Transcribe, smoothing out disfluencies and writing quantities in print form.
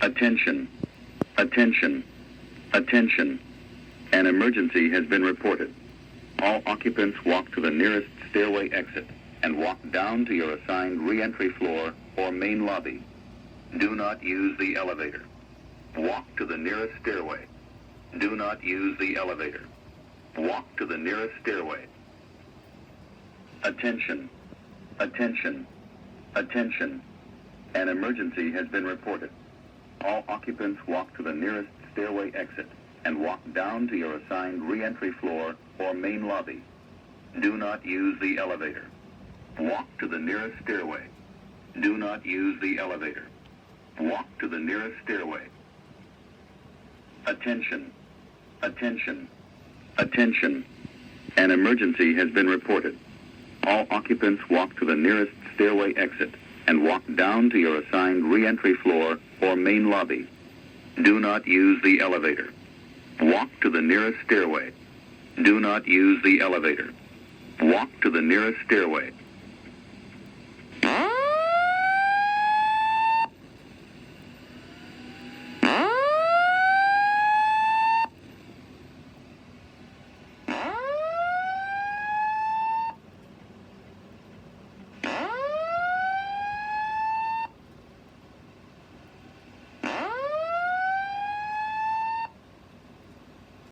Attention. Attention. Attention. An emergency has been reported. All occupants walk to the nearest stairway exit and walk down to your assigned re-entry floor or main lobby. Do not use the elevator. Walk to the nearest stairway. Do not use the elevator. Walk to the nearest stairway. Attention. Attention. Attention. An emergency has been reported. All occupants walk to the nearest stairway exit and walk down to your assigned re-entry floor or main lobby. Do not use the elevator. Walk to the nearest stairway. Do not use the elevator. Walk to the nearest stairway. Attention. Attention. Attention. An emergency has been reported. All occupants walk to the nearest stairway exit and walk down to your assigned re-entry floor or main lobby. Do not use the elevator. Walk to the nearest stairway. Do not use the elevator. Walk to the nearest stairway.